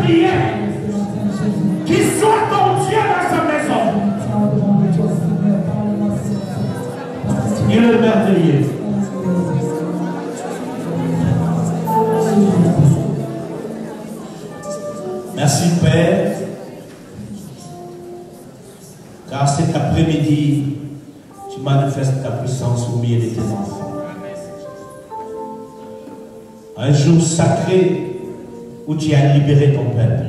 prier qu'il soit ton Dieu dans sa maison. Il est merveilleux. Merci Père, car cet après-midi, tu manifestes ta puissance au milieu de tes enfants. Un jour sacré où tu as libéré ton peuple.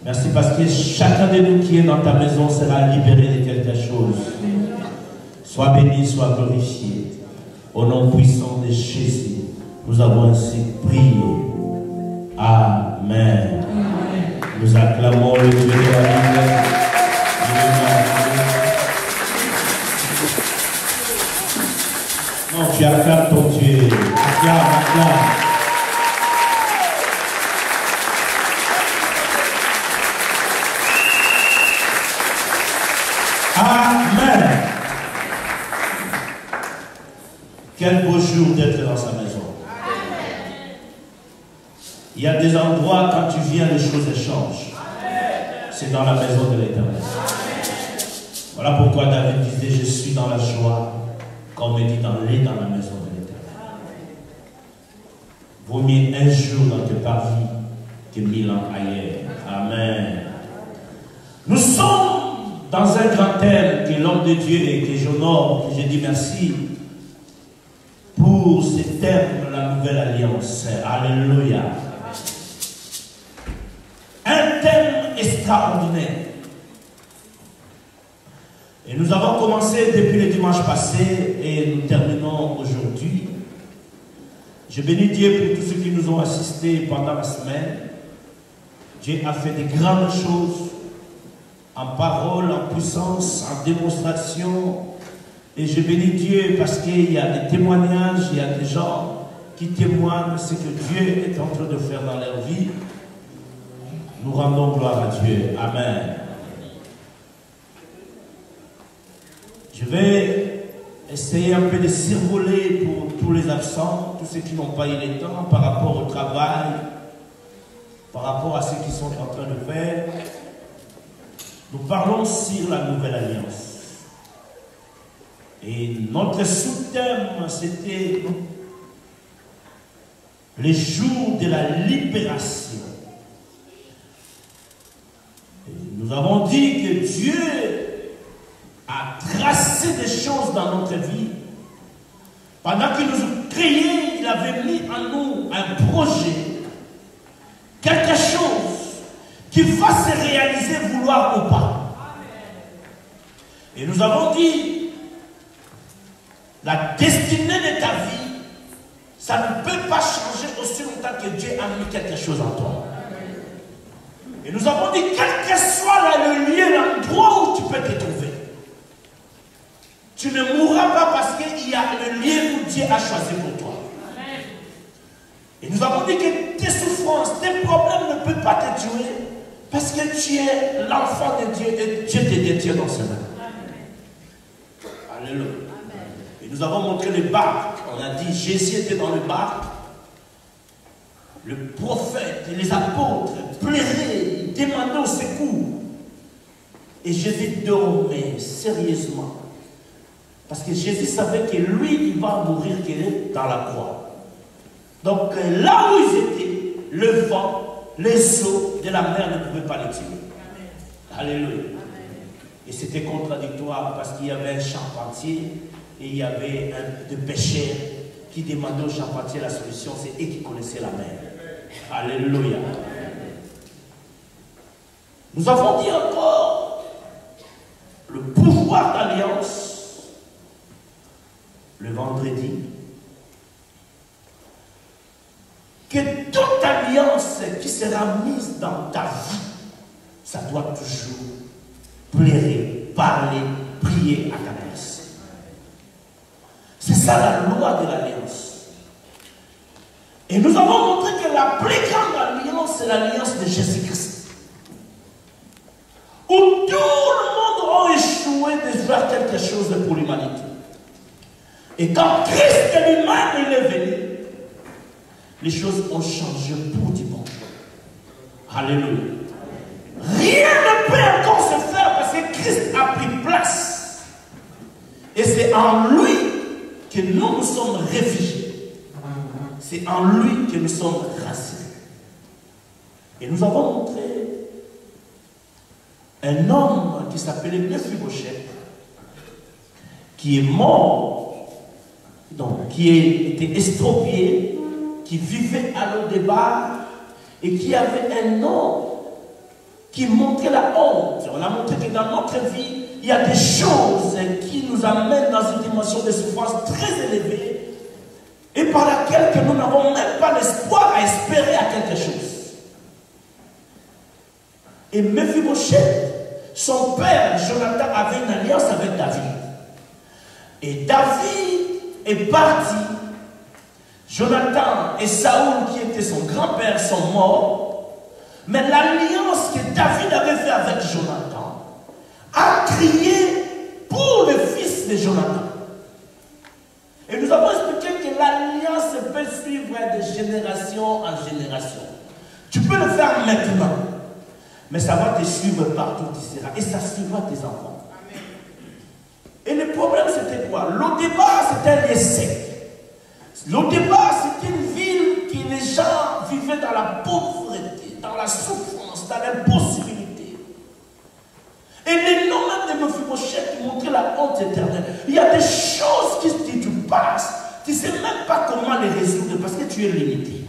Merci parce que chacun de nous qui est dans ta maison sera libéré de quelque chose. Sois béni, sois glorifié. Au nom puissant de Jésus, nous avons ainsi prié. Amen. Nous acclamons le Dieu de la vie. Non, tu acclames ton Dieu. Acclame. Amen. Quel beau jour d'être dans sa maison. Il y a des endroits, quand tu viens, les choses changent. C'est dans la maison de l'Éternel. Voilà pourquoi David disait, je suis dans la joie, comme il dit dans la maison de l'Éternel. Vaut mieux un jour dans tes parvis que 1000 ans ailleurs. Amen. Nous sommes dans un grand thème que l'homme de Dieu et que j'honore, que je dis merci pour ce thème de la nouvelle alliance. Alléluia. Un thème extraordinaire. Et nous avons commencé depuis le dimanche passé et nous terminons aujourd'hui. Je bénis Dieu pour tous ceux qui nous ont assistés pendant la semaine. Dieu a fait de grandes choses en parole, en puissance, en démonstration. Et je bénis Dieu parce qu'il y a des témoignages, il y a des gens qui témoignent ce que Dieu est en train de faire dans leur vie. Nous rendons gloire à Dieu. Amen. Je vais essayer un peu de survoler pour tous les absents, tous ceux qui n'ont pas eu le temps par rapport au travail, par rapport à ce qu'ils sont en train de faire. Nous parlons sur la nouvelle alliance. Et notre sous-thème, c'était les jours de la libération. Et nous avons dit que Dieu a tracé des choses dans notre vie. Pendant qu'il nous a créés, il avait mis en nous un projet, quelque chose qui va se réaliser, vouloir ou pas. Et nous avons dit, la destinée de ta vie, ça ne peut pas changer aussi longtemps que Dieu a mis quelque chose en toi. Et nous avons dit, quel que soit le lieu, l'endroit où tu peux te trouver, tu ne mourras pas parce qu'il y a le lieu où Dieu a choisi pour toi. Et nous avons dit que tes souffrances, tes problèmes ne peuvent pas te tuer parce que tu es l'enfant de Dieu et Dieu te détient dans ses mains. Alléluia. Et nous avons montré les barques. On a dit Jésus était dans le barque. Le prophète et les apôtres pleuraient, ils demandaient au secours. Et Jésus dormait sérieusement. Parce que Jésus savait que lui, il va mourir dans la croix. Donc là où ils étaient, le vent, les eaux de la mer ne pouvaient pas les tuer. Alléluia. Et c'était contradictoire parce qu'il y avait un charpentier et il y avait des pêcheurs qui demandaient au charpentier la solution. C'est eux qui connaissaient la mer. Alléluia. Nous avons dit encore le pouvoir d'alliance le vendredi. Que toute alliance qui sera mise dans ta vie, ça doit toujours plairer, parler, prier à ta place. C'est ça la loi de l'alliance. Et nous avons montré que la plus grande alliance, c'est l'alliance de Jésus-Christ. Où tout le monde a échoué de faire quelque chose pour l'humanité. Et quand Christ lui-même il est venu, les choses ont changé pour du bon. Alléluia. Rien ne peut encore se faire parce que Christ a pris place. Et c'est en lui que nous sommes réfugiés. C'est en lui que nous sommes racinés. Et nous avons montré un homme qui s'appelait Mephibosheth, qui est mort, donc qui a été estropié, qui vivait à Lo-Débar et qui avait un nom qui montrait la honte. On a montré que dans notre vie, il y a des choses qui nous amènent dans une dimension de souffrance très élevée et par laquelle que nous n'avons même pas l'espoir à espérer à quelque chose. Et Mephibosheth, son père, Jonathan, avait une alliance avec David. Et David est parti. Jonathan et Saoul, qui étaient son grand-père, sont morts. Mais l'alliance que David avait faite avec Jonathan a crié pour le fils de Jonathan. Et nous avons expliqué que l'alliance peut suivre de génération en génération. Tu peux le faire maintenant, mais ça va te suivre partout où tu seras. Et ça suivra tes enfants. Et le problème, c'était quoi? Lo-Débar, c'était un lieu sec. Lo-Débar, c'était une ville qui les gens vivaient dans la pauvreté, dans la souffrance, dans l'impossibilité. Et les noms même de Mephibosheth qui montraient la honte éternelle. Il y a des choses qui te passent, tu ne sais même pas comment les résoudre parce que tu es limité.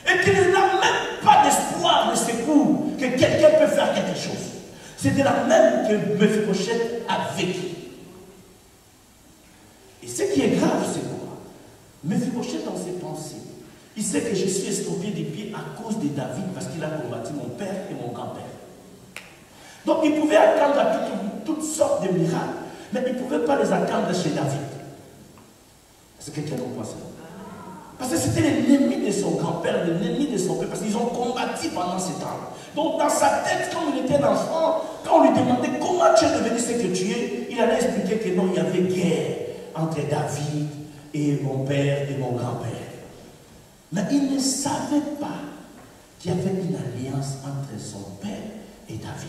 Et tu n'as même pas d'espoir de secours que quelqu'un peut faire quelque chose. C'était la même que Mephibosheth a vécu. Et ce qui est grave, c'est quoi? Mephibosheth dans ses pensées, il sait que je suis estropié des pieds à cause de David parce qu'il a combattu mon père et mon grand-père. Donc il pouvait attendre à toutes sortes de miracles, mais il ne pouvait pas les attendre chez David. Est-ce que quelqu'un comprend ça? Parce que c'était l'ennemi de son grand-père, l'ennemi de son père, parce qu'ils ont combattu pendant ces temps. Donc dans sa tête, quand il était un enfant, quand on lui demandait comment tu es devenu ce que tu es, il allait expliquer que non, il y avait guerre entre David et mon père et mon grand-père. Mais il ne savait pas qu'il y avait une alliance entre son père et David.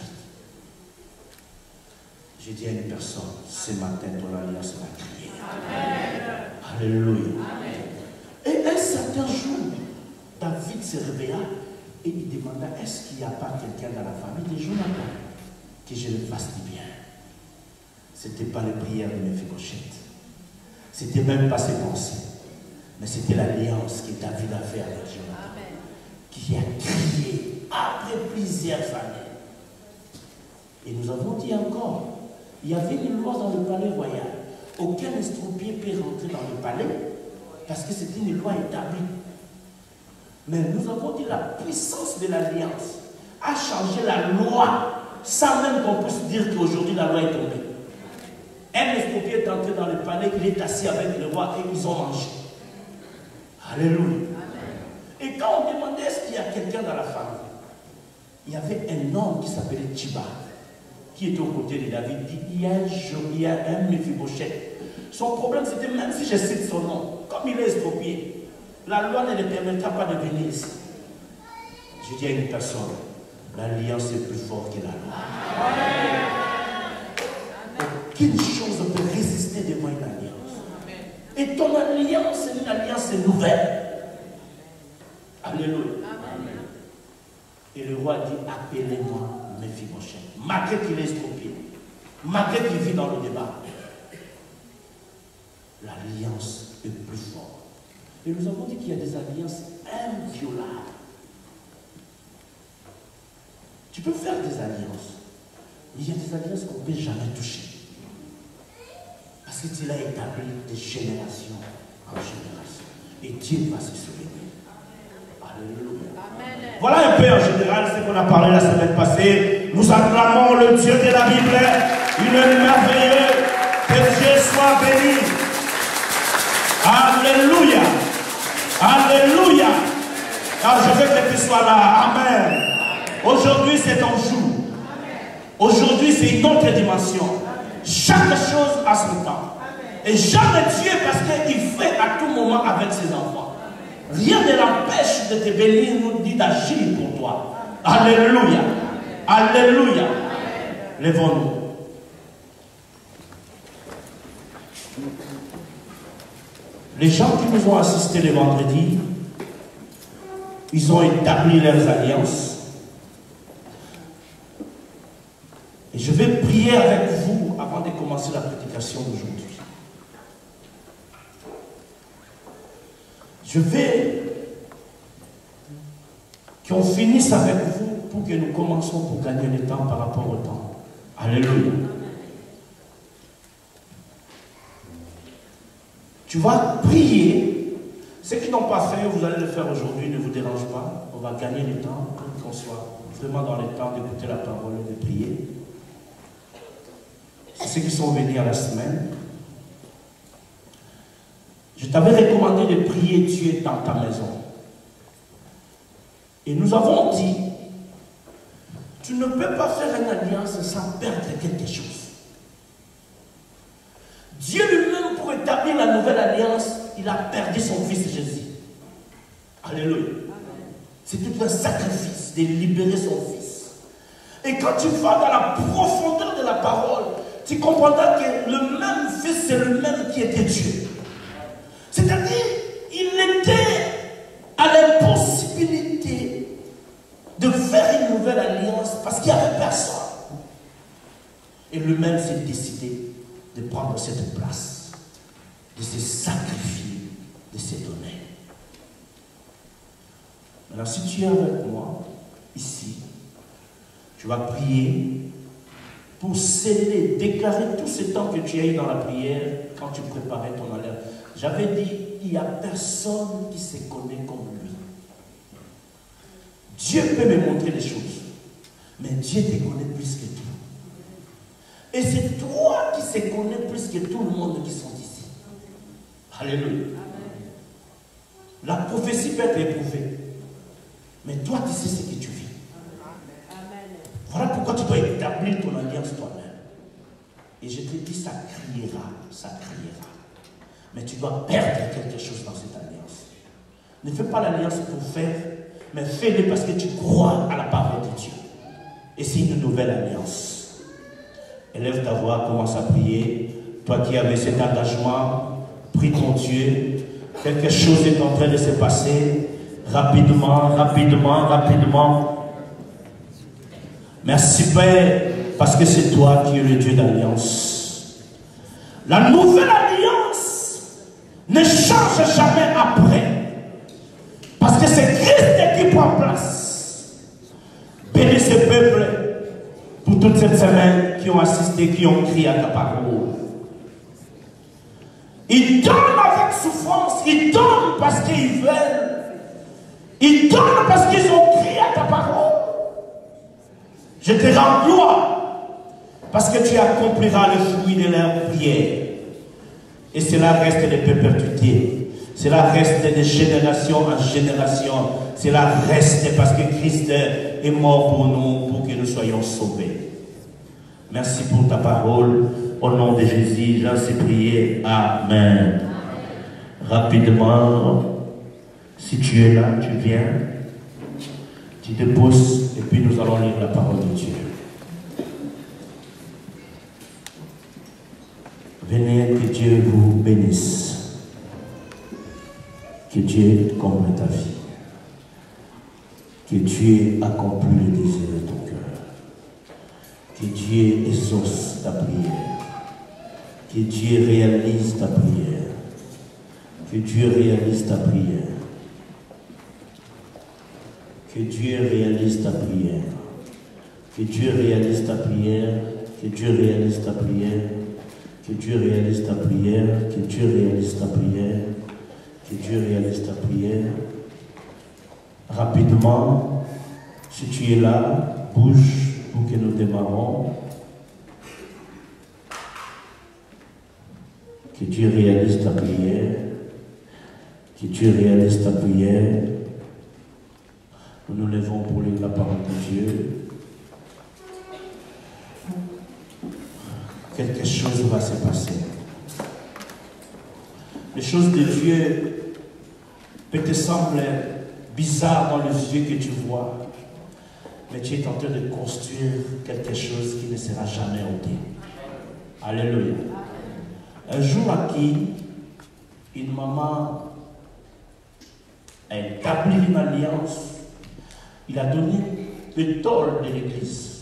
J'ai dit à une personne, ce matin, ton alliance va crier. Amen. Alléluia. Amen. Et un certain jour, David se réveilla et il demanda, est-ce qu'il n'y a pas quelqu'un dans la famille de Jonathan que je le fasse du bien? Ce n'était pas les prières de Mephibosheth. Ce n'était même pas ses pensées. Mais c'était l'alliance que David a fait avec Jonathan. Amen. Qui a crié après plusieurs années. Et nous avons dit encore, il y avait une loi dans le palais royal. Aucun estropié peut rentrer dans le palais parce que c'était une loi établie. Mais nous avons dit la puissance de l'alliance a changé la loi sans même qu'on puisse dire qu'aujourd'hui la loi est tombée. Un estropié est entré dans le palais, il est assis avec le roi et ils ont mangé. Alléluia. Amen. Et quand on demandait est-ce qu'il y a quelqu'un dans la famille, il y avait un homme qui s'appelait Tchiba, qui était aux côtés de David, dit il y a un Mephibosheth. Son problème, c'était même si je cite son nom, comme il est estropié, la loi ne le permettra pas de venir ici. Je dis à une personne, l'alliance est plus forte que la loi. Aucune chose ne peut résister devant une alliance. Et ton alliance, c'est une alliance nouvelle. Alléluia. Amen. Et le roi dit, appelez-moi Mephibosheth. Malgré qu'il est estropié, malgré qu'il vit dans le débat, l'alliance est plus forte. Et nous avons dit qu'il y a des alliances inviolables. Tu peux faire des alliances, mais il y a des alliances qu'on ne peut jamais toucher. Parce que tu l'as établi de génération en génération. Et Dieu va se souvenir. Alléluia. Amen. Voilà un peu en général ce qu'on a parlé la semaine passée. Nous acclamons le Dieu de la Bible. Il est merveilleux. Que Dieu soit béni. Alléluia. Alléluia. Alors je veux que tu sois là. Amen. Aujourd'hui c'est ton jour. Aujourd'hui c'est une autre dimension. Chaque chose a son temps. Et jamais Dieu, parce qu'il fait à tout moment avec ses enfants. Rien ne l'empêche de te bénir, nous dit d'agir pour toi. Alléluia. Alléluia. Lèvons-nous. Les gens qui nous ont assistés le vendredi, ils ont établi leurs alliances. Et je vais prier avec vous avant de commencer la prédication d'aujourd'hui. Je vais qu'on finisse avec vous pour que nous commencions pour gagner le temps par rapport au temps. Alléluia. Tu vas prier. Ceux qui n'ont pas fait, vous allez le faire aujourd'hui, ne vous dérange pas. On va gagner le temps pour qu'on soit vraiment dans le temps d'écouter la parole et de prier. C'est ceux qui sont venus à la semaine. Je t'avais recommandé de prier Dieu dans ta maison. Et nous avons dit, tu ne peux pas faire une alliance sans perdre quelque chose. Dieu lui-même, pour établir la nouvelle alliance, il a perdu son fils Jésus. Alléluia. C'est tout un sacrifice de libérer son fils. Et quand tu vas dans la profondeur de la parole, tu comprendras que le même fils, c'est le même qui était Dieu. C'est-à-dire, il était à l'impossibilité de faire une nouvelle alliance parce qu'il n'y avait personne. Et lui-même s'est décidé de prendre cette place, de se sacrifier, de se donner. Alors si tu es avec moi, ici, tu vas prier pour sceller, déclarer tout ce temps que tu as eu dans la prière quand tu préparais ton alliance. J'avais dit, il n'y a personne qui se connaît comme lui. Dieu peut me montrer les choses, mais Dieu te connaît plus que tout. Et c'est toi qui se connais plus que tout le monde qui sont ici. Alléluia. La prophétie peut être éprouvée, mais toi tu sais ce que tu vis. Voilà pourquoi tu dois établir ton alliance toi-même. Et je te dis, ça criera, ça criera. Mais tu dois perdre quelque chose dans cette alliance. Ne fais pas l'alliance pour faire, mais fais-le parce que tu crois à la parole de Dieu. Et c'est une nouvelle alliance. Élève ta voix, commence à prier. Toi qui avais cet engagement, prie ton Dieu. Quelque chose est en train de se passer. Rapidement, rapidement, rapidement. Merci Père, parce que c'est toi qui es le Dieu d'alliance. La nouvelle alliance ne change jamais après. Parce que c'est Christ qui prend place. Bénis ce peuple pour toute cette semaine qui ont assisté, qui ont crié à ta parole. Ils donnent avec souffrance, ils donnent parce qu'ils veulent. Ils donnent parce qu'ils ont crié à ta parole. Je te rends gloire parce que tu accompliras le fruit de leur prière. Et cela reste de perpétuité. Cela reste de génération en génération. Cela reste parce que Christ est mort pour nous, pour que nous soyons sauvés. Merci pour ta parole. Au nom de Jésus, j'en sais prier. Amen. Rapidement, si tu es là, tu viens. Tu te poses et puis nous allons lire la parole de Dieu. Venez, que Dieu vous bénisse. Que Dieu comble ta vie. Que Dieu accomplit le désir de ton cœur. Que Dieu exauce ta prière. Que Dieu réalise ta prière. Que Dieu réalise ta prière. Que Dieu réalise ta prière. Que Dieu réalise ta prière. Que Dieu réalise ta prière. Que Dieu réalise ta prière. Que Dieu réalise ta prière. Que Dieu réalise ta prière. Rapidement, si tu es là, bouge pour que nous démarrons. Que Dieu réalise ta prière. Que Dieu réalise ta prière. Nous nous levons pour lire la parole de Dieu. Quelque chose va se passer. Les choses de Dieu peut te sembler bizarre dans les yeux que tu vois, mais tu es en train de construire quelque chose qui ne sera jamais ôté. Alléluia. Un jour acquis, une maman a établi une alliance. Il a donné le tôle de l'église.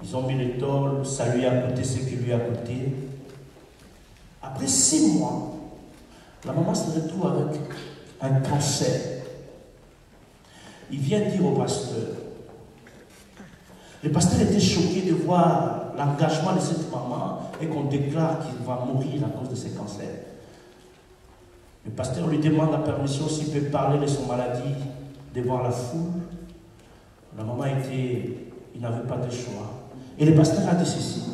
Ils ont mis le tôle, ça lui a coûté ce qui lui a coûté. Après 6 mois, la maman se retrouve avec un cancer. Il vient dire au pasteur. Le pasteur était choqué de voir l'engagement de cette maman et qu'on déclare qu'il va mourir à cause de ce cancer. Le pasteur lui demande la permission s'il peut parler de son maladie devant la foule. La maman il n'avait pas de choix. Et le pasteur a dit ceci.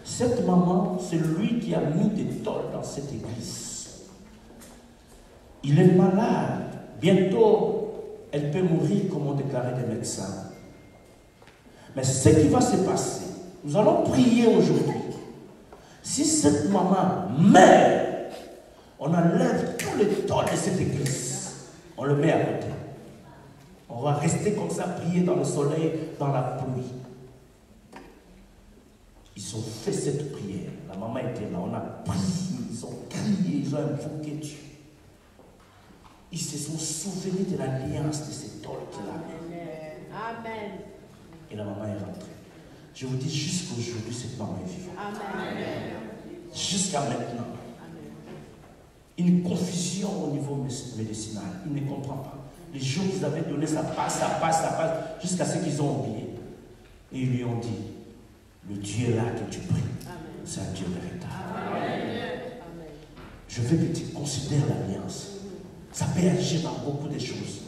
Cette maman, c'est lui qui a mis des tôles dans cette église. Il est malade. Bientôt, elle peut mourir comme ont déclaré les médecins. Mais ce qui va se passer, nous allons prier aujourd'hui. Si cette maman meurt, on enlève tous les tôles de cette église. On le met à côté. On va rester comme ça, prier dans le soleil, dans la pluie. Ils ont fait cette prière. La maman était là, on a prié, ils ont crié, ils ont invoqué Dieu. Ils se sont souvenus de l'alliance de cet tôle qu'il a. Amen. Et la maman est rentrée. Je vous dis, jusqu'à aujourd'hui, cette maman est vivante. Amen. Jusqu'à maintenant. Une confusion au niveau médicinal. Il ne comprend pas. Les jours qu'ils avaient donné, ça passe, jusqu'à ce qu'ils ont oublié. Et ils lui ont dit, le Dieu là que tu pries, c'est un Dieu véritable. Amen. Je veux que tu considères l'alliance. Ça peut agir dans beaucoup de choses.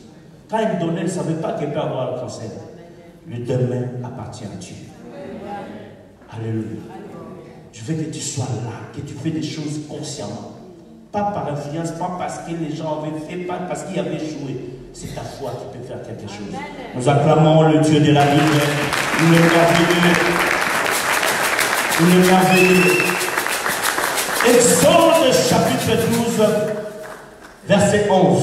Quand il donnait, il ne savait pas qu'il peut avoir le cancer. Le demain appartient à Dieu. Alléluia. Je veux que tu sois là, que tu fais des choses consciemment. Pas par influence, pas parce que les gens avaient fait, pas parce qu'ils avaient joué. C'est ta foi qui peut faire quelque chose. Nous acclamons le Dieu de la lumière. Il est merveilleux. Il est merveilleux. Exode chapitre 12, verset 11.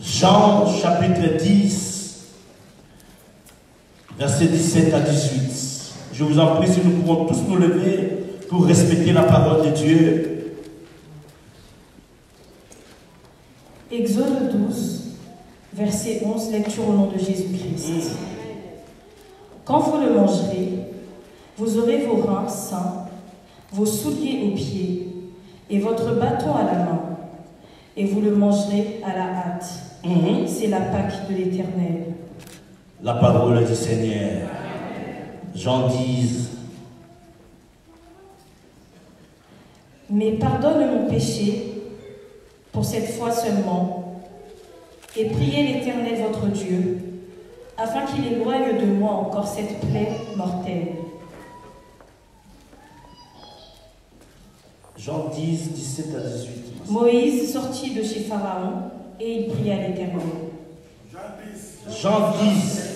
Jean chapitre 10, verset 17 à 18. Je vous en prie, si nous pouvons tous nous lever pour respecter la parole de Dieu. Exode 12, verset 11, lecture au nom de Jésus-Christ. Quand vous le mangerez, vous aurez vos reins sains, vos souliers aux pieds et votre bâton à la main, et vous le mangerez à la hâte. C'est la Pâque de l'Éternel. La parole du Seigneur. Jean 10. Mais pardonne mon péché pour cette fois seulement, et priez l'Éternel votre Dieu, afin qu'il éloigne de moi encore cette plaie mortelle. Jean 10, 17 à 18. Moïse sortit de chez Pharaon, et il pria l'Éternel. Jean 10.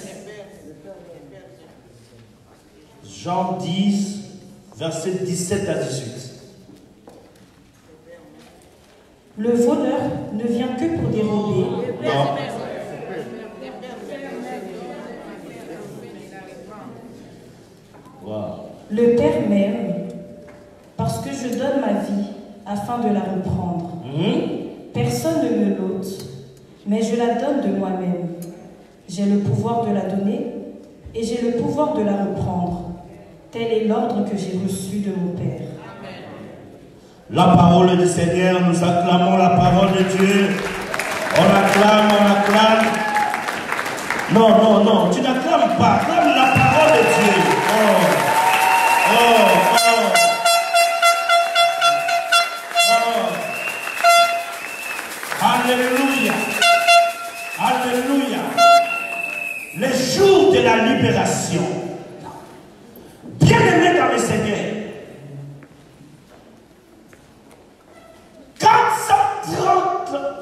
Jean 10, verset 17 à 18. Le voleur ne vient que pour dérober. Non. Wow. Le Père m'aime parce que je donne ma vie afin de la reprendre. Personne ne me l'ôte, mais je la donne de moi-même. J'ai le pouvoir de la donner et j'ai le pouvoir de la reprendre. Tel est l'ordre que j'ai reçu de mon Père. La parole du Seigneur, nous acclamons la parole de Dieu. On acclame, on acclame. Non, non, non, tu n'acclames pas. Acclame la parole de Dieu. Oh, oh, oh. Alléluia. Alléluia. Le jour de la libération. Bien-aimé dans le Seigneur.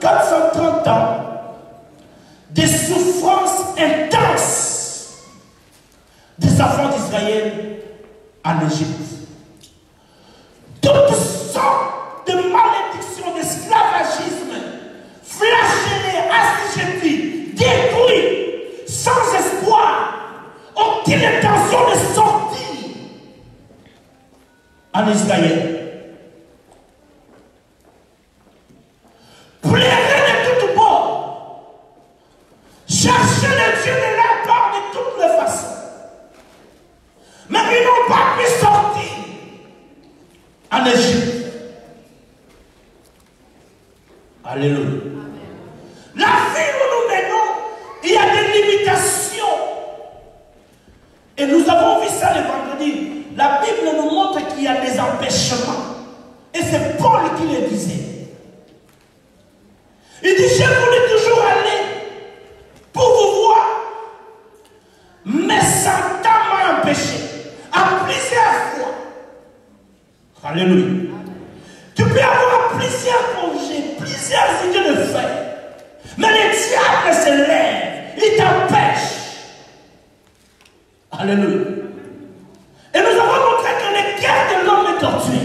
430 ans de souffrances intenses des enfants d'Israël en Égypte. Toutes sortes de malédictions, de en Israël. Plairez de toutes bords. Cherchez le Dieu de la part de toutes les façons. Mais ils n'ont pas pu sortir en Égypte. Alléluia. La vie où nous menons, il y a des limitations. Et nous avons vu ça le vendredi. La Bible nous montre qu'il y a des empêchements. Et c'est Paul qui le disait. Il dit, je voulais toujours aller pour vous voir. Mais Satan m'a empêché à plusieurs fois. Alléluia. Tu peux avoir plusieurs projets, plusieurs idées de faire. Mais le diable se lève, il t'empêche. Alléluia. Et nous avons montré que le cœur de l'homme est tortué.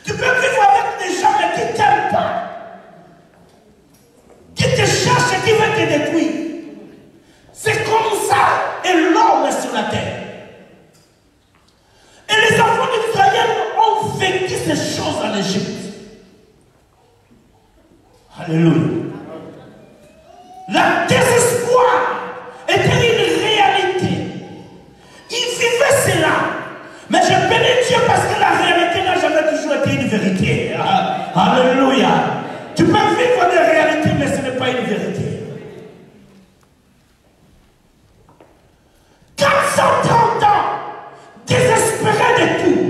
Tu peux vivre avec des gens qui ne t'aiment pas, qui te cherchent et qui veulent te détruire. C'est comme ça, et l'homme est sur la terre. Et les enfants d'Israël ont vécu ces choses en Égypte. Alléluia. La désespoir était une réalité. Ils vivaient cela. Mais je bénis Dieu parce que la réalité n'a jamais toujours été une vérité. Alléluia. Tu peux vivre des réalités, mais ce n'est pas une vérité. 430 ans, désespéré de tout.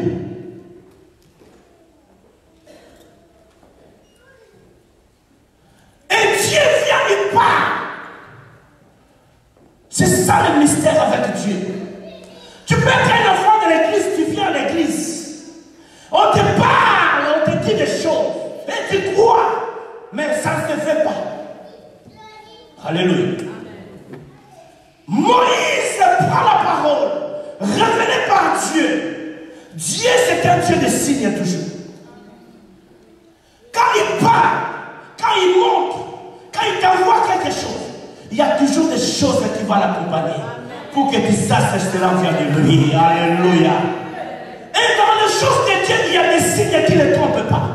Et Dieu vient lui parle. C'est ça le mystère avec Dieu. Tu peux être un enfant de l'église, tu viens à l'église. On te parle, on te dit des choses. Et tu crois, mais ça ne se fait pas. Alléluia. Moïse prend la parole, révélée par Dieu. Dieu, c'est un Dieu de signes toujours. Quand il parle, quand il montre, quand il t'envoie quelque chose, il y a toujours des choses qui vont l'accompagner. Pour que tu saches que cela vient de lui. Alléluia. Et dans les choses de Dieu, il y a des signes qui ne trompent pas.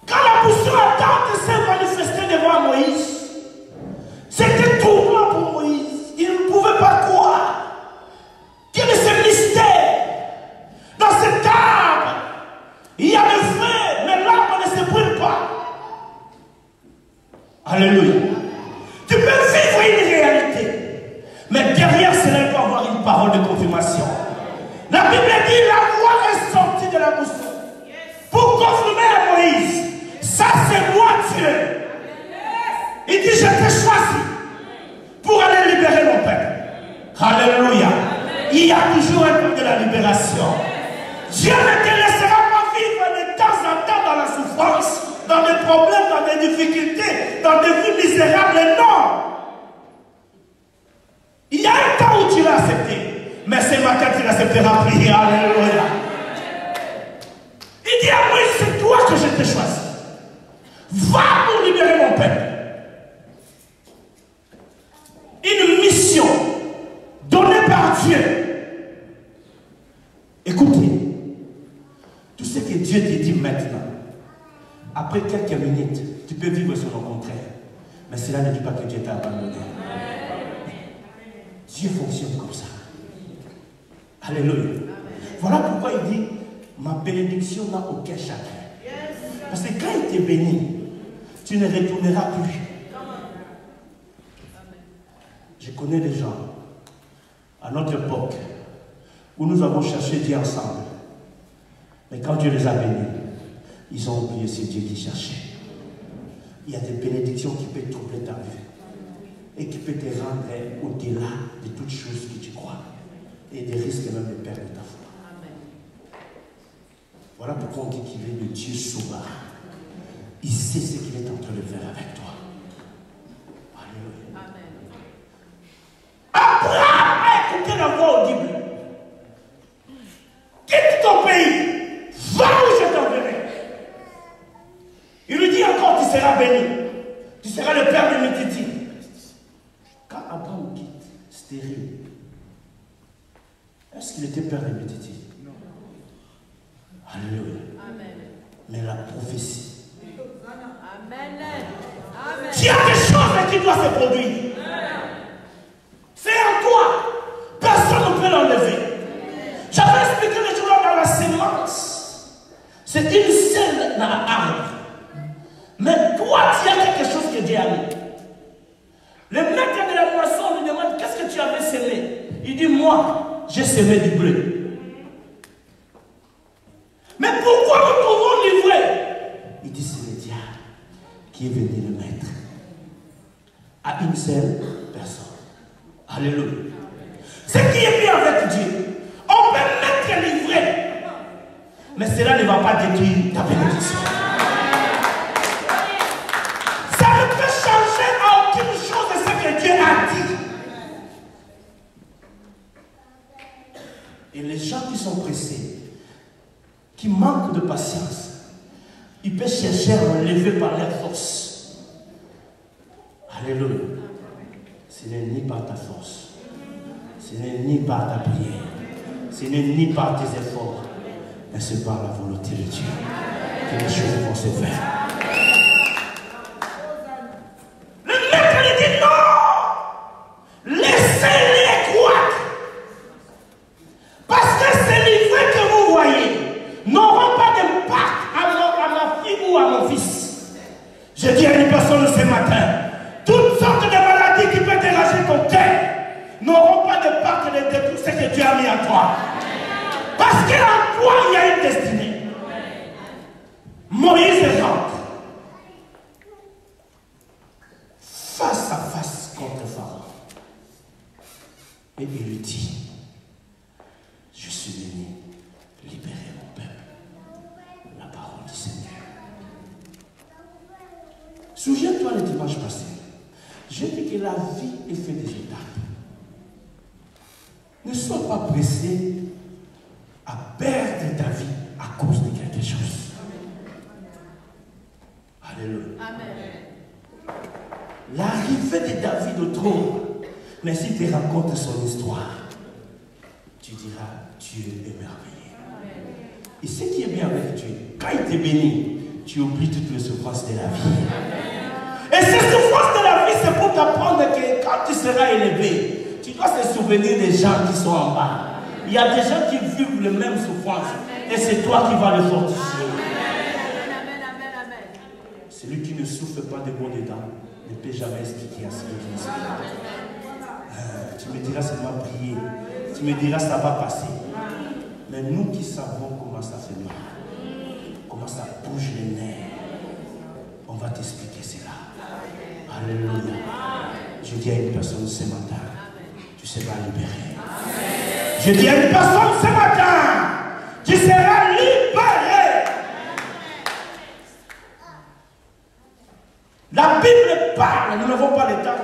Quand la boussole ardente s'est manifestée devant Moïse, c'était troublant pour Moïse. Il ne pouvait pas croire qu'il y ait ce mystère. Dans cet arbre, il y a le feu, mais l'arbre ne se brûle pas. Alléluia. Tu peux vivre une réalité, mais derrière cela, il peut avoir une parole de confirmation. La Bible dit, la voix est sortie de la boussole pour confirmer à Moïse. Ça, c'est moi, Dieu. Il dit, je t'ai choisi pour aller libérer mon peuple. Alléluia. Il y a toujours un temps de la libération. Dieu ne te laissera pas vivre de temps en temps dans la souffrance, dans des problèmes, dans des difficultés, dans des vies misérables. Non. Il y a un temps où tu l'as accepté, mais ce matin tu l'accepteras prier. Alléluia. Il dit à Moïse, c'est toi que je t'ai choisi. Va pour libérer mon peuple. Une mission donnée par Dieu. Écoutez, tout ce que Dieu te dit maintenant, après quelques minutes, tu peux vivre sur le contraire. Mais cela ne dit pas que Dieu t'a abandonné. Dieu fonctionne comme ça. Alléluia. Voilà pourquoi il dit, ma bénédiction n'a aucun chagrin. Parce que quand il te bénit, tu ne retourneras plus. Je connais des gens, à notre époque, où nous avons cherché Dieu ensemble. Mais quand Dieu les a bénis, ils ont oublié ce Dieu qui cherchait. Il y a des bénédictions qui peuvent troubler ta vie et qui peuvent te rendre au-delà de toutes choses que tu crois et des risques même de perdre ta foi. Voilà pourquoi on dit qu'il est le Dieu souverain. Il sait ce qu'il est en train de faire avec toi. Alléluia. Abraham a écouté la voix audible. Quitte ton pays, va où je t'enverrai. Il lui dit encore, tu seras béni. Tu seras le père de Métiti. Quand Abraham quitte, stérile, prophétie. Amen. Il y a des choses qui doivent se produire. C'est en toi. Personne ne peut l'enlever. J'avais expliqué le jour dans la sémence. C'est une seule dans l'arbre. Mais toi, tu as quelque chose que Dieu a mis. Le maître de la moisson lui demande qu'est-ce que tu avais semé. Il dit moi, j'ai semé du blé. Mais pourquoi nous trouvons livrés? Il dit c'est le diable qui est venu le mettre à une seule personne. Alléluia. Ce qui est bien avec Dieu, on peut mettre livré, mais cela ne va pas détruire ta bénédiction. Ça ne peut changer à aucune chose de ce que Dieu a dit. Et les gens qui sont pressés, qui manquent de patience, ils peuvent chercher à enlever par leur force. Alléluia. Ce n'est ni par ta force, ce n'est ni par ta prière, ce n'est ni par tes efforts, mais c'est par la volonté de Dieu que les choses vont se faire. Le maître lui dit non, laissez-les croître. Parce que ces livrets que vous voyez n'auront pas d'impact à ma fille ou à mon fils. Je dis à une personne ce matin, toutes sortes de maladies qui peuvent déranger ton cœur n'auront pas d'impact de tout ce que Dieu a mis en toi. Parce qu'en toi, il y a une destinée. Moïse rentre face à face contre Pharaon. Et il lui dit, je suis venu libérer mon peuple. La parole du Seigneur. Souviens-toi le dimanche passé. Je dis que la vie est faite des étapes. Ne sois pas pressé à perdre ta vie à cause de quelque chose. Alléluia. Amen. L'arrivée de David au trône, mais si tu racontes son histoire, tu diras, Dieu est merveilleux. Et ce qui est bien avec Dieu, quand il te bénit, tu oublies toutes les souffrances de la vie. Et ces souffrances de la vie, c'est pour t'apprendre que quand tu seras élevé, tu dois te souvenir des gens qui sont en bas. Il y a des gens qui vivent les mêmes souffrances. Et c'est toi qui vas les fortifier. Celui qui ne souffre pas de maux dedans ne peut jamais expliquer à ce que Dieu explique. Tu me diras seulement prier. Tu me diras ça va passer. Mais nous qui savons comment ça fait mal, comment ça bouge les nerfs, on va t'expliquer cela. Alléluia. Je dis à une personne ce matin, tu seras libéré. Je dis à une personne ce matin, tu seras libéré. La Bible parle, nous n'avons pas le temps,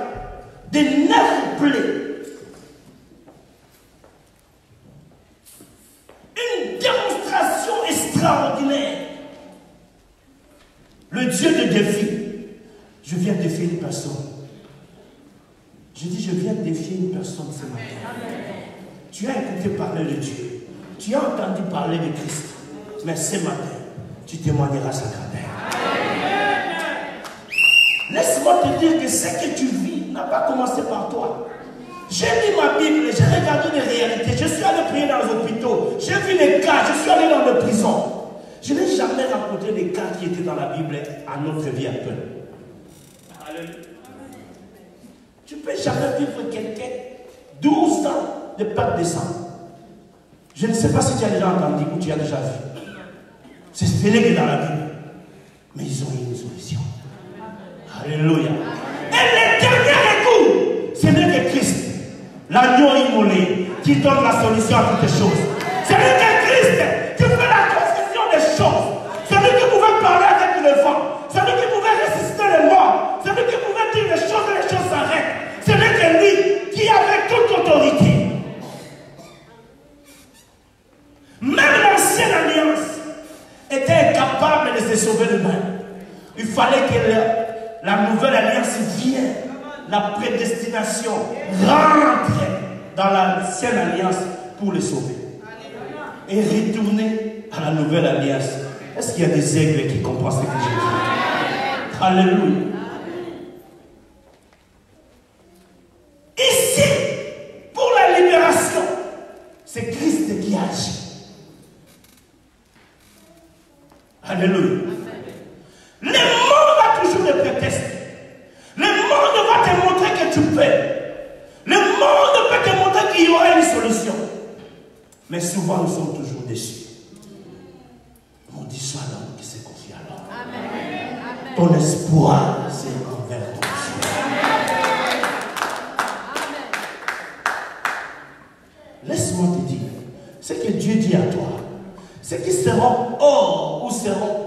de 9 plaies. Une démonstration extraordinaire. Le Dieu de défi. Je viens défier une personne. Je dis, je viens défier une personne ce matin. Tu as écouté parler de Dieu. Tu as entendu parler de Christ. Mais ce matin, tu témoigneras sa grandeur. Laisse-moi te dire que ce que tu vis n'a pas commencé par toi. J'ai lu ma Bible, j'ai regardé les réalités. Je suis allé prier dans les hôpitaux. J'ai vu les cas, je suis allé dans les prisons. Je n'ai jamais rencontré des cas qui étaient dans la Bible à notre vie actuelle. Alléluia. Tu ne peux jamais vivre quelqu'un 12 ans de perte de sang. Je ne sais pas si tu as déjà entendu ou tu as déjà vu. C'est ce que dans la Bible. Mais ils ont eu une solution. Alléluia. Et le dernier recours, ce n'est que Christ, l'agneau immolé, qui donne la solution à toutes les choses. Ce n'est que Christ qui fait la confusion des choses. Celui qui pouvait parler avec le vent. Celui qui pouvait ressusciter les morts. Celui qui pouvait dire les choses et les choses s'arrêtent. Ce n'est que lui qui avait toute autorité. Même l'ancienne alliance était incapable de se sauver lui-même. Il fallait que la nouvelle alliance vienne, la prédestination rentre dans l'ancienne alliance pour les sauver. Et retourner à la nouvelle alliance Est-ce qu'il y a des aigles qui comprennent ce que je dis? Alléluia. Ici, pour la libération, c'est Christ qui agit. Alléluia. Le monde a toujours des prétextes. Le monde va te montrer que tu peux. Le monde peut te montrer qu'il y aura une solution. Mais souvent, nous sommes toujours déçus. On dit soit l'homme qui s'est confié à l'homme. Ton espoir, c'est envers ton Dieu. Laisse-moi te dire, ce que Dieu dit à toi, ceux qui seront hors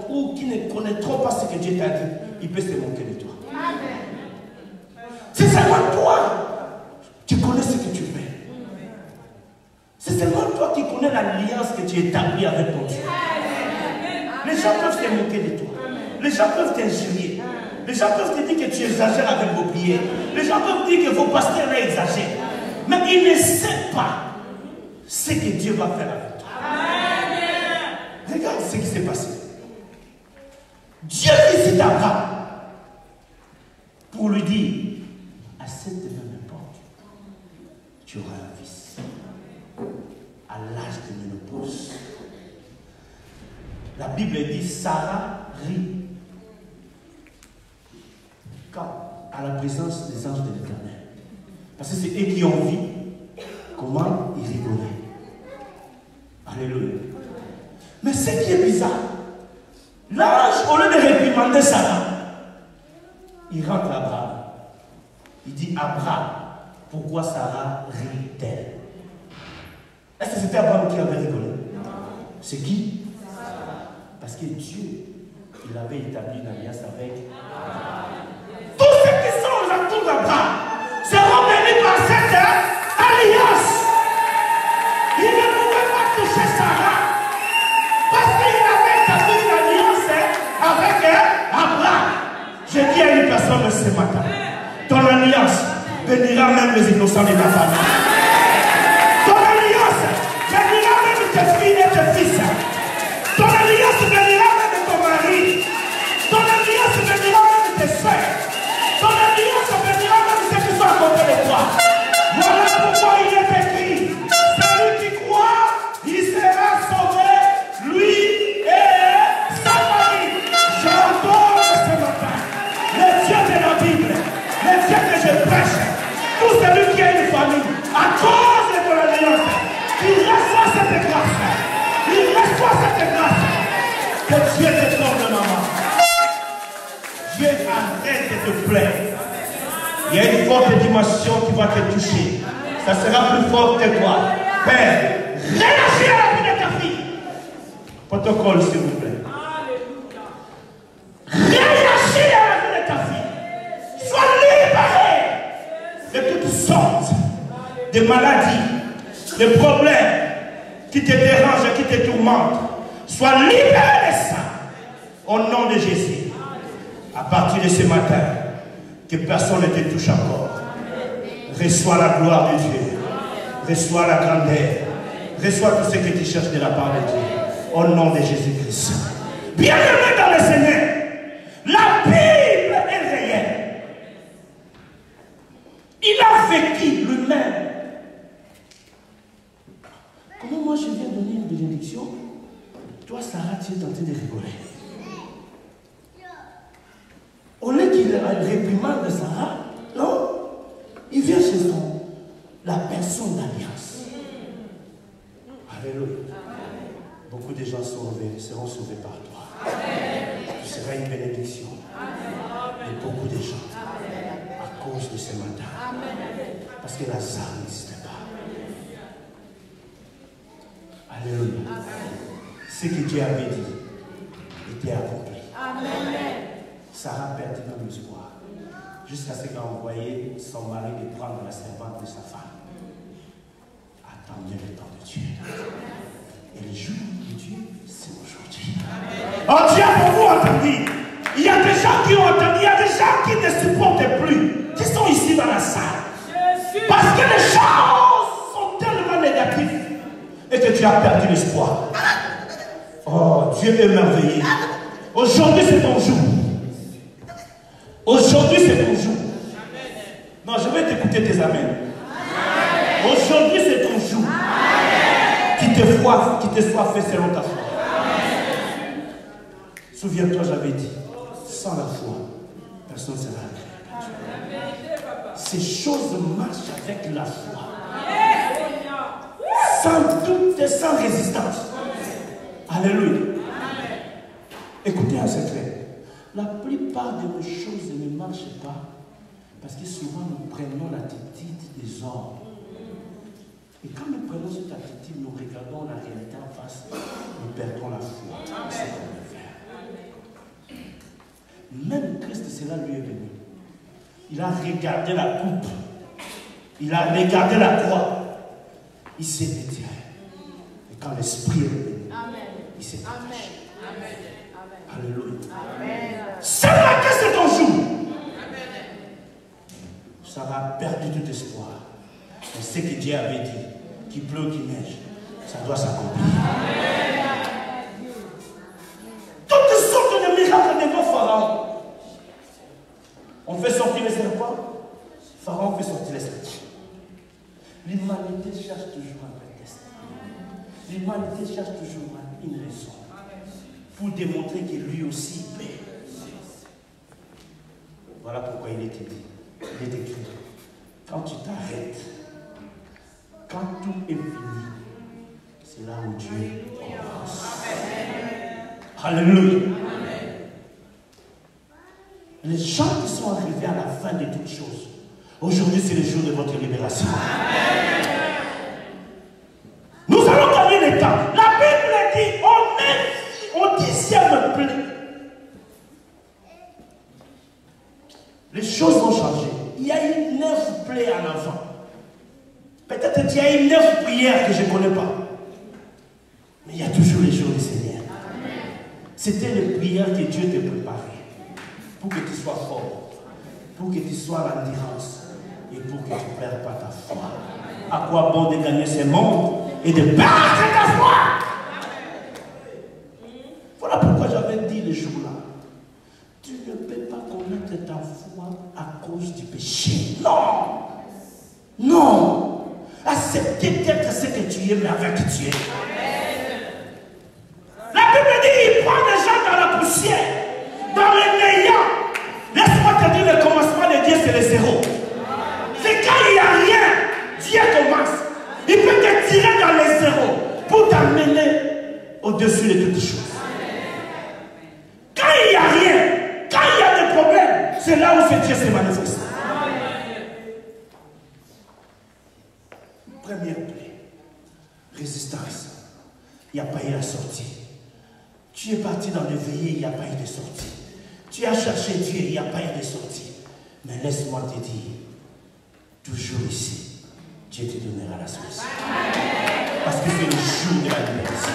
ou qui ne connaîtront pas ce que Dieu t'a dit, il peut se moquer de toi. C'est seulement toi. Tu connais ce que tu fais. C'est seulement toi qui connais l'alliance que tu établis avec ton Dieu. Les gens peuvent se moquer de toi. Les gens peuvent t'injurier. Les gens peuvent te dire que tu exagères avec vos prières. Les gens peuvent dire que vos pasteurs exagèrent. Mais ils ne savent pas ce que Dieu va faire avec toi. Regarde ce qui s'est passé. Dieu visite Abraham pour lui dire, à cette même époque, tu auras un fils. À l'âge de ménopause. La Bible dit, Sarah rit. Quand? À la présence des anges de l'Éternel. Parce que c'est eux qui ont vu comment ils rigolaient. Alléluia. Mais ce qui est bizarre, l'ange, au lieu de réprimander Sarah, il rentre à Abraham. Il dit, Abraham, pourquoi Sarah rit-elle? Est-ce que c'était Abraham qui avait rigolé? C'est qui? Parce que Dieu, il avait établi une alliance avec Abraham. Tous ceux qui sont aux alentours d'Abraham seront bénis par cette alliance. Il ne pouvait pas toucher Sarah parce qu'il avait établi une alliance avec Abraham. Je dis à une personne ce matin, ton alliance bénira même les innocents de ta famille. Ton alliance bénira même tes filles et tes fils. Ton alliance bénira même ton mari. Ton alliance bénira même tes soeurs. Ton alliance bénira même ceux qui sont à côté de toi. Voilà pourquoi il est écrit, celui qui croit, il sera sauvé, lui et sa famille. J'entends ce matin le Dieu de la Bible, le Dieu que je prêche, tout celui qui a une famille, à cause de ton alliance, il reçoit cette grâce. Il reçoit cette grâce. Que Dieu te donne, maman. Dieu arrête de te plaire. Il y a une forte dimension qui va te toucher. Ça sera plus fort que toi. Père, réagis à la vie de ta fille. Protocole, s'il vous plaît. Réagis à la vie de ta fille. Sois libéré de toutes sortes de maladies, de problèmes qui te dérangent et qui te tourmentent. Sois libéré de ça. Au nom de Jésus. À partir de ce matin, que personne ne te touche encore. Reçois la gloire de Dieu. Reçois la grandeur. Reçois tout ce que tu cherches de la part de Dieu. Au nom de Jésus-Christ. Bien-aimé dans le Seigneur, la Bible est réelle. Il a vécu lui-même. Comment moi je viens donner une bénédiction? Toi, Sarah, tu es tenté de rigoler. Au lieu qu'il réprimande Sarah, non, il vient chez la personne d'alliance. Alléluia. Beaucoup de gens seront sauvés par toi. Tu seras une bénédiction. Et beaucoup de gens, à cause de ce matin, parce que Lazare n'existait pas. Alléluia. Ce que Dieu avait dit était accompli. Sarah perdit même l'espoir. Jusqu'à ce qu'elle a envoyé son mari de prendre la servante de sa femme. Attendez le temps de Dieu. Et le jour de Dieu, c'est aujourd'hui. Oh Dieu, pour vous entendu. Il y a des gens qui ont entendu, il y a des gens qui ne supportent plus, qui sont ici dans la salle. Parce que les choses sont tellement négatives et que tu as perdu l'espoir. Oh Dieu est merveilleux. Aujourd'hui, c'est ton jour. Aujourd'hui, c'est ton jour. Non, je vais t'écouter tes amens. Aujourd'hui, c'est ton jour. Qui te soit fait selon ta foi. Souviens-toi, j'avais dit, sans la foi, personne ne sera agréé. Ces choses marchent avec la foi. Sans doute et sans résistance. Alléluia. Écoutez un secret. La plupart de nos choses ne marchent pas parce que souvent nous prenons l'attitude des hommes. Et quand nous prenons cette attitude, nous regardons la réalité en face, nous perdons la foi. C'est qu'on veut faire. Même Christ, cela lui est venu. Il a regardé la coupe. Il a regardé la croix. Il s'est retiré. Et quand l'Esprit est venu, il s'est attaché. Alléluia. C'est là que c'est ton jour. Ça va perdre tout espoir. Mais ce que Dieu avait dit, qu'il pleut, qu'il neige, ça doit s'accomplir. Toutes sortes de miracles devant Pharaon. On fait sortir les serpents, Pharaon fait sortir les serpents. L'humanité cherche toujours un prétexte. L'humanité cherche toujours une raison pour démontrer que lui aussi paie. Voilà pourquoi il était dit, il est écrit, quand tu t'arrêtes, quand tout est fini, c'est là où Dieu commence. Alléluia. Les gens qui sont arrivés à la fin de toutes choses, aujourd'hui c'est le jour de votre libération. Nous allons gagner le temps. La Bible dit, on est au 10e plaie. Les choses ont changé. Il y a eu 9 plaies en avant. Peut-être qu'il y a eu 9 prières que je ne connais pas. Mais il y a toujours les jours du Seigneur. C'était les prières que Dieu te préparait. Pour que tu sois fort. Pour que tu sois l'endurance. Et pour que tu ne perdes pas ta foi. À quoi bon de gagner ce monde et de perdre ta foi? Voilà pourquoi j'avais dit le jour-là. Tu ne peux pas connaître ta foi à cause du péché. Non. Non. Accepter d'être ce que tu es, mais avec qui tu es. La Bible dit, il prend des gens dans la poussière, dans le néant. Laisse-moi te dire, le commencement de Dieu, c'est le zéro. C'est quand il n'y a rien, Dieu commence. Il peut te tirer dans les zéros pour t'amener au-dessus de toutes choses. Quand il n'y a rien, quand il y a des problèmes, c'est là où ce Dieu se manifeste. Première plaie, résistance. Il n'y a pas eu la sortie. Tu es parti dans le veillé, il n'y a pas eu de sortie. Tu as cherché Dieu, il n'y a pas eu de sortie. Mais laisse-moi te dire, toujours ici, Dieu te donnera la solution. Parce que c'est le jour de la libération.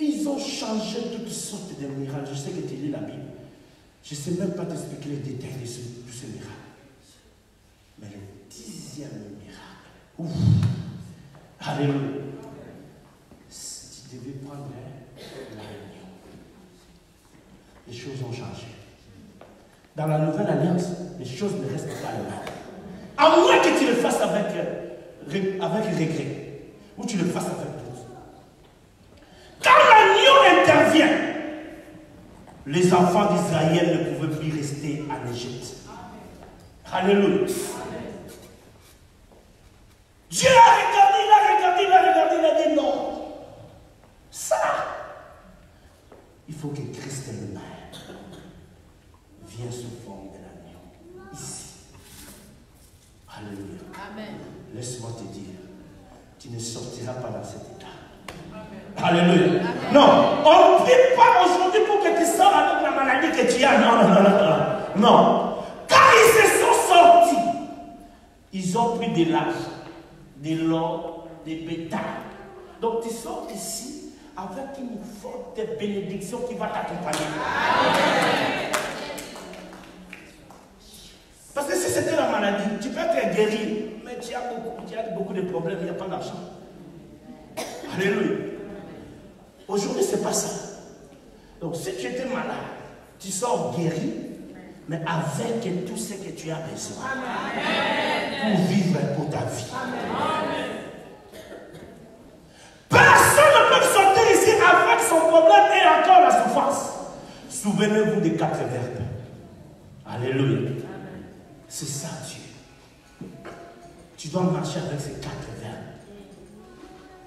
Ils ont changé toutes sortes de miracles. Je sais que tu lis la Bible. Je ne sais même pas t'expliquer les détails de ce miracle. Mais le 10e miracle. Ouf. Alléluia. Tu devais prendre la réunion. Les choses ont changé. Dans la nouvelle alliance, les choses ne restent pas les mêmes. À moins que tu le fasses avec regret. Ou tu le fasses avec doute. Quand l'agneau intervient, les enfants d'Israël ne pouvaient plus rester en Égypte. Alléluia. Dieu a regardé, il a dit non. Ça, il faut que Christ lui-même vienne sous forme de l'agneau. Ici. Alléluia. Amen. Laisse-moi te dire, tu ne sortiras pas dans cet état. Alléluia. Amen. Non, on ne prie pas aujourd'hui pour que tu sors avec la maladie que tu as. Non. Non. Quand ils se sont sortis, ils ont pris de l'argent, de l'or, des bétails. Donc tu sors ici avec une forte bénédiction qui va t'accompagner. Parce que si c'était la maladie, tu peux être guéri, mais tu as beaucoup de problèmes, il n'y a pas d'argent. Alléluia. Aujourd'hui, ce n'est pas ça. Donc, si tu étais malade, tu sors guéri, mais avec tout ce que tu as besoin pour vivre pour ta vie. Personne ne peut sortir ici avec son problème et encore la souffrance. Souvenez-vous des 4 verbes. Alléluia. C'est ça, Dieu. Tu dois marcher avec ces 4 verbes.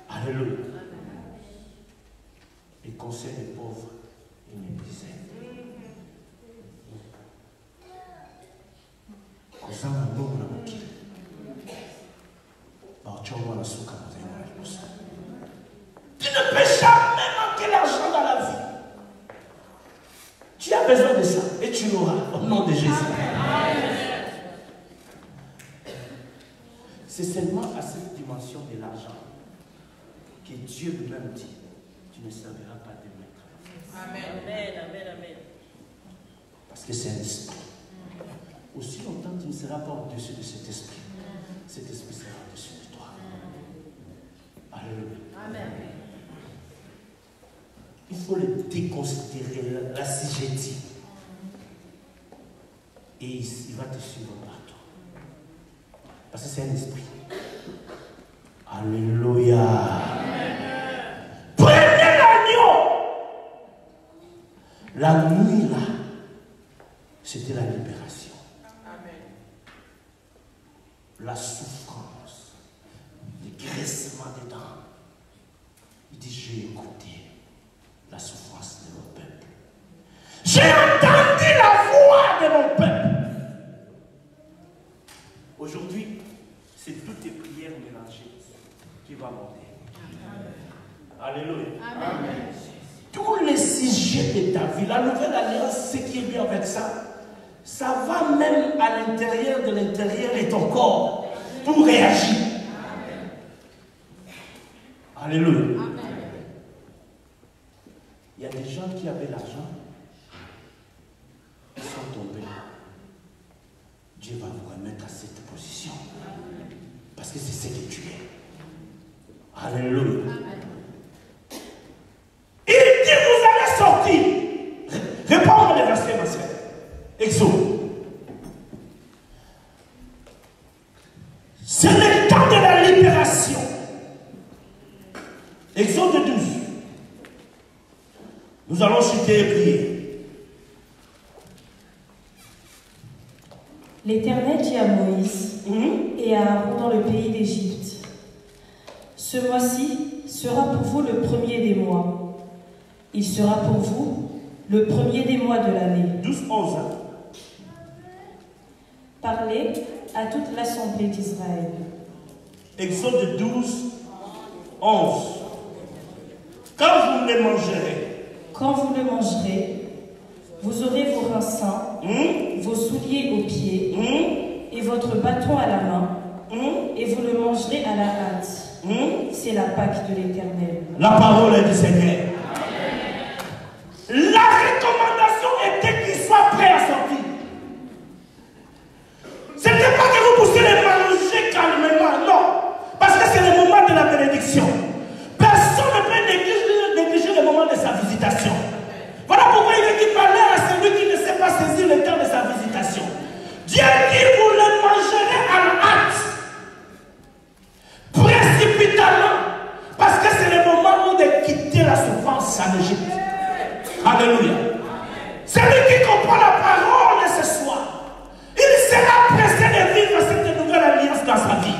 Alléluia. Les conseils des pauvres et méprisés. Tu ne peux jamais manquer l'argent dans la vie. Tu as besoin de ça et tu l'auras au nom de Jésus. C'est seulement à cette dimension de l'argent que Dieu lui-même dit, tu ne serviras pas de maître. Amen. Amen. Amen. Parce que c'est un esprit. Aussi longtemps que tu ne seras pas au-dessus de cet esprit, cet esprit sera au-dessus de toi. Alléluia. Amen. Il faut le déconsidérer, l'assujettir. Et il va te suivre partout. Parce que c'est un esprit. Alléluia. Prenez l'agneau. La nuit là, c'était la libération. La souffrance, le graissement des dents. Il dit, j'ai écouté la souffrance de mon peuple. J'ai entendu la voix de mon peuple. Aujourd'hui, c'est toutes tes prières mélangées qui vont monter. Alléluia. Amen. Tous les sujets de ta vie, la nouvelle alliance, ce qui est bien avec ça, ça va même à l'intérieur de ton corps pour réagir. Amen. Alléluia. Amen. Il y a des gens qui avaient l'argent, ils sont tombés là. Dieu va vous remettre à cette position. Parce que c'est ce que tu es. Alléluia. Amen. Il dit, vous allez sortir. Réponds-moi les versets, ma soeur. Exode. C'est le temps de la libération. Exode 12. Nous allons chuter et prier. L'Éternel dit à Moïse et à Aaron dans le pays d'Égypte, ce mois-ci sera pour vous le premier des mois. Il sera pour vous le premier des mois de l'année. 12-11. Parlez à toute l'assemblée d'Israël. Exode 12-11. Quand vous le mangerez, quand vous le mangerez, vous aurez vos reins sains, vos souliers aux pieds, et votre bâton à la main, et vous le mangerez à la hâte. C'est la Pâque de l'Éternel. La parole est du Seigneur. La recommandation était qu'il soit prêt à sortir. Ce n'était pas que vous puissiez les manger calmement, non. Parce que c'est le moment de la bénédiction. Personne ne peut négliger le moment de sa visitation. Voilà pourquoi il est dit parler à celui qui ne sait pas saisir le temps de sa visitation. Dieu dit, vous le mangerez à la hâte. Précipitamment. Parce que c'est le moment où de quitter la souffrance en Égypte. Alléluia. Celui qui comprend la parole ce soir, il sera pressé de vivre cette nouvelle alliance dans sa vie.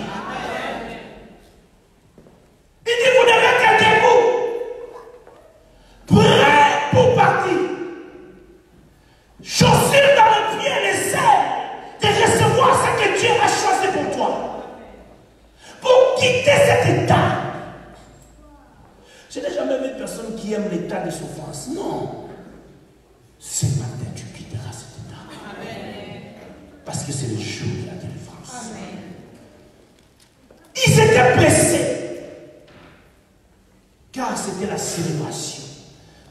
Il dit, vous devez être debout, prêt pour partir. Chaussures dans le pied, les ailes, de recevoir ce que Dieu a choisi pour toi. Pour quitter cet état. Je n'ai jamais vu personne qui aime l'état de souffrance. Non. Ce matin, tu quitteras cet état. Amen. Parce que c'est le jour de la délivrance. Amen. Ils étaient pressés. Car c'était la célébration,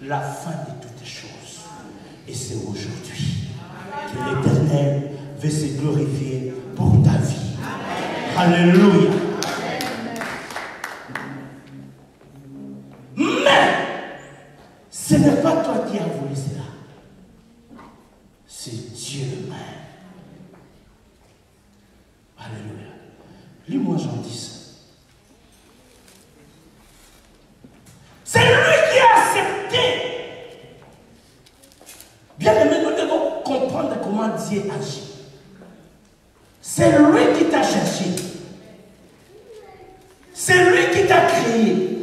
la fin de toutes choses. Et c'est aujourd'hui que l'Éternel veut se glorifier pour ta vie. Amen. Alléluia. Ce n'est pas toi qui as voulu cela. C'est Dieu même. Alléluia. Lis-moi Jean 10. C'est lui qui a accepté. Bien aimé, nous devons comprendre comment Dieu agit. C'est lui qui t'a cherché. C'est lui qui t'a créé.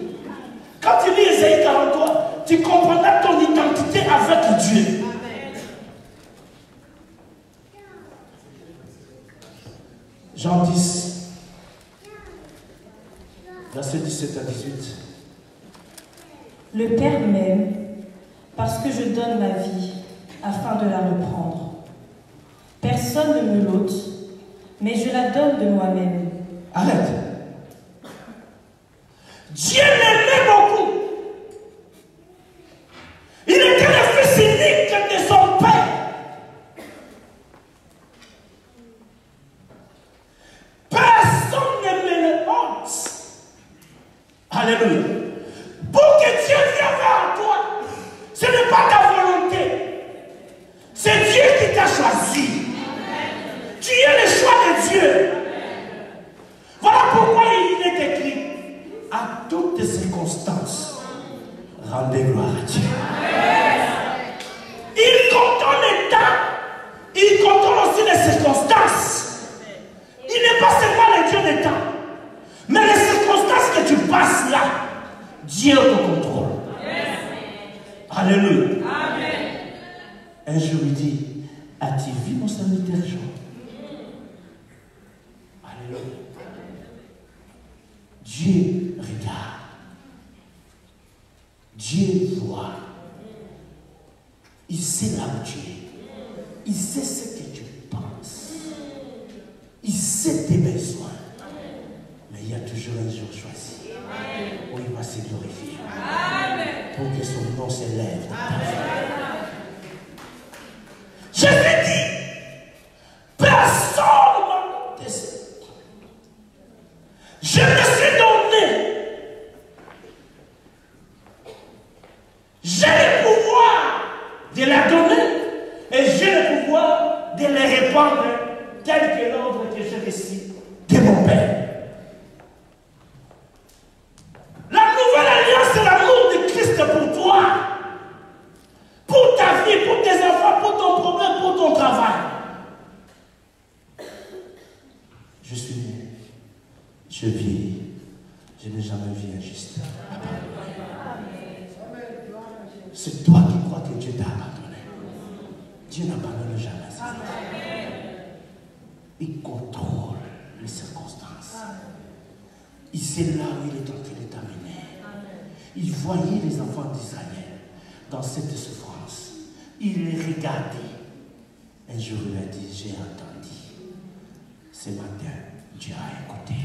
Quand tu lis Ésaïe 43, tu comprendras ton identité avec Dieu. Jean 10, versets 17 à 18. Le Père m'aime parce que je donne ma vie afin de la reprendre. Personne ne me l'ôte, mais je la donne de moi-même. Arrête. Dieu l'aimait beaucoup. Il était le fils unique de son Père. Personne ne me le ôte. Alléluia. Pour que Dieu vienne vers toi, ce n'est pas ta volonté. C'est Dieu qui t'a choisi. Tu es le choix de Dieu. Voilà pourquoi il est écrit: à toutes circonstances, rendez gloire à Dieu. Il contrôle les temps, il contrôle aussi les circonstances. Il n'est pas seulement le Dieu des temps, mais les circonstances que tu passes là, Dieu te contrôle. Alléluia. Un jour il dit: as-tu vu mon serviteur Jean? Alléluia. Dieu regarde. Dieu voit. Il sait là où tu es. Il sait ce que tu penses. Il sait tes besoins. Mais il y a toujours un jour choisi où il va se glorifier. Pour que son nom s'élève. Jésus dit: personne ne m'a testé. Je me suis donné. J'ai le pouvoir de la donner et j'ai le pouvoir de les répandre tel que l'ordre que j'ai reçu de mon Père. La nouvelle alliance, c'est l'amour de Christ pour toi, pour ta vie, pour tes enfants, pour ton problème, pour ton travail. Je suis né, je vis, je n'ai jamais vu injuste. C'est toi qui crois que Dieu t'a abandonné. Dieu n'abandonne jamais. Il contrôle les circonstances. Il sait là où il est en train de t'amener. Il voyait les enfants d'Israël dans cette souffrance. Il les regardait. Un jour, il a dit: j'ai entendu. Ce matin, Dieu a écouté.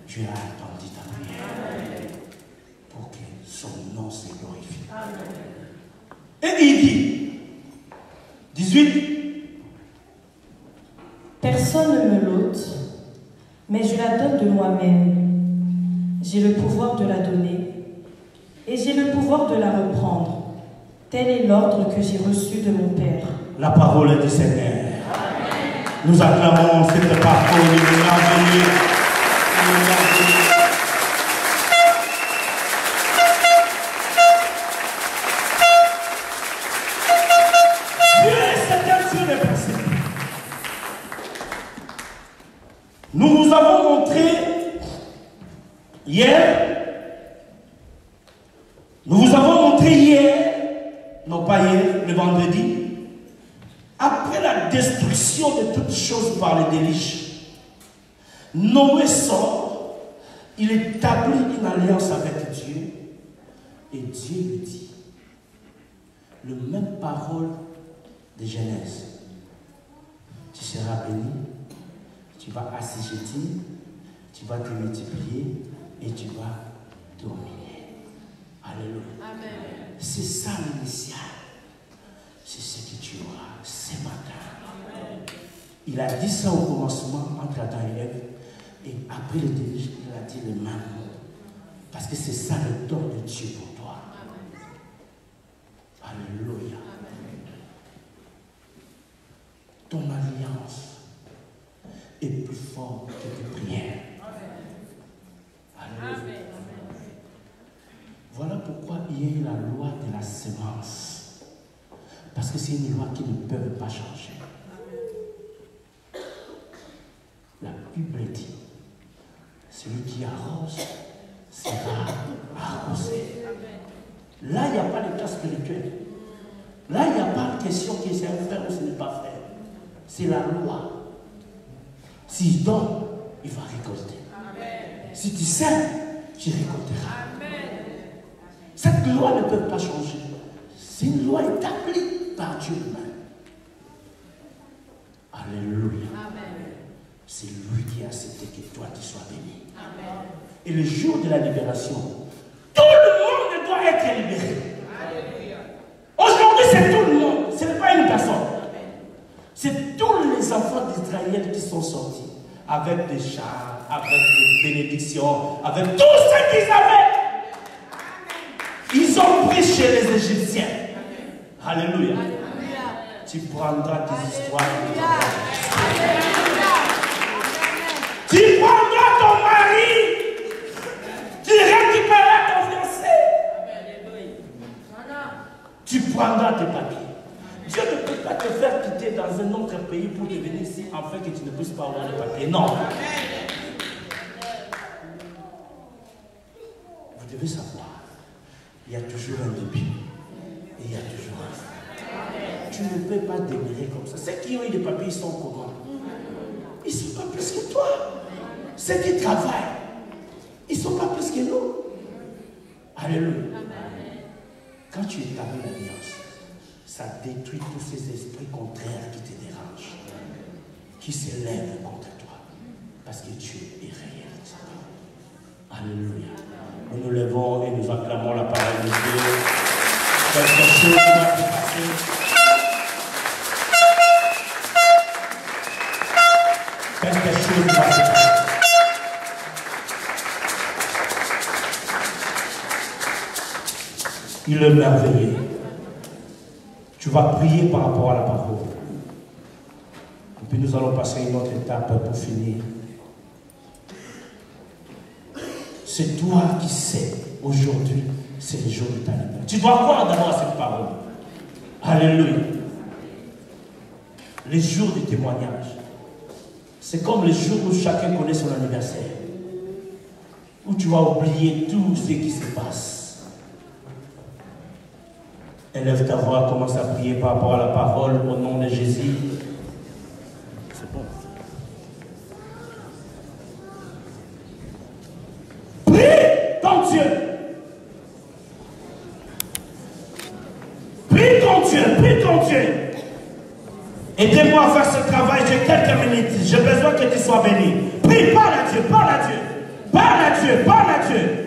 Dieu a entendu ta prière. Pour que son nom se glorifie. Et il dit, 18. Personne ne me l'ôte, mais je la donne de moi-même. J'ai le pouvoir de la donner et j'ai le pouvoir de la reprendre. Tel est l'ordre que j'ai reçu de mon Père. La parole du Seigneur. Amen. Nous acclamons cette parole de l'avenir. Nous vous avons montré hier, non pas hier, le vendredi, après la destruction de toutes choses par les déluge, Noé sort, il établit une alliance avec Dieu, et Dieu lui dit, le même parole de Genèse, tu seras béni, tu vas assujettir, tu vas te multiplier et tu vas dominer. Alléluia. C'est ça l'initial. C'est ce que tu auras ce matin. Amen. Il a dit ça au commencement entre Adam et Ève. Et après le déluge, il a dit le même mot. Parce que c'est ça le don de Dieu pour toi. est plus fort que tes prières. Alléluia. Voilà pourquoi il y a eu la loi de la semence. Parce que c'est une loi qui ne peut pas changer. La Bible dit, celui qui arrose sera arrosé. Là, il n'y a pas de cas spirituel. Là, il n'y a pas de question que c'est un frère ou ce n'est pas frère. C'est la loi. S'il donne, il va récolter. Amen. Si tu sèmes, tu récolteras. Amen. Cette loi ne peut pas changer. C'est une loi établie par Dieu lui-même. Alléluia. C'est lui qui a accepté que toi tu sois béni. Amen. Et le jour de la libération, tout le monde doit être libéré. Aujourd'hui, c'est tout le monde. Ce n'est pas une personne. C'est tous les enfants d'Israël qui sont sortis avec des chars, avec des bénédictions, avec tout ce qu'ils avaient. Ils ont pris chez les Égyptiens. Alléluia. Tu prendras tes histoires. Tu prendras ton mari. Tu récupéreras ton fiancé. Tu prendras tes papiers. Dieu ne peut pas te faire quitter dans un autre pays pour te venir ici afin que tu ne puisses pas avoir les papiers. Non. Vous devez savoir, il y a toujours un début et il y a toujours un fin. Tu ne peux pas démarrer comme ça. Ceux qui ont eu des papiers, ils sont comment? Ils ne sont pas plus que toi. Ceux qui travaillent, ils ne sont pas plus que nous. Alléluia. Quand tu établis l'alliance, ça détruit tous ces esprits contraires qui te dérangent, qui s'élèvent contre toi, parce que Dieu est réel. Alléluia. Nous nous levons et nous acclamons la parole de Dieu. Quelque chose va se passer. Quelque chose va se passer. Il est merveilleux. Tu vas prier par rapport à la parole. Et puis nous allons passer à une autre étape pour finir. C'est toi qui sais, aujourd'hui, c'est le jour de ta liberté. Tu dois croire d'abord à cette parole. Alléluia. Les jours du témoignage. C'est comme les jours où chacun connaît son anniversaire. Où tu vas oublier tout ce qui se passe. Élève ta voix, commence à prier par rapport à la parole au nom de Jésus. C'est bon. Prie ton Dieu. Prie ton Dieu, prie ton Dieu. Aidez-moi à faire ce travail, j'ai quelques minutes. J'ai besoin que tu sois béni. Prie, parle à Dieu, parle à Dieu. Parle à Dieu, parle à Dieu.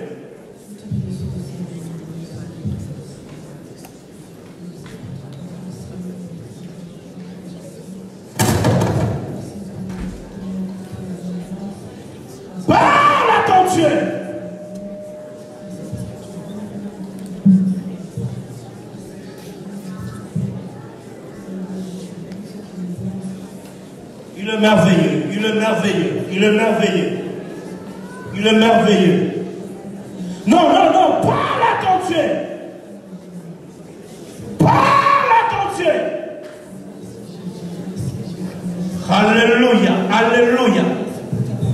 Il est merveilleux, il est merveilleux, il est merveilleux. Il est merveilleux. Non, non, non, parle à ton Dieu. Parle à ton Dieu. Alléluia, alléluia,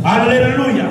alléluia.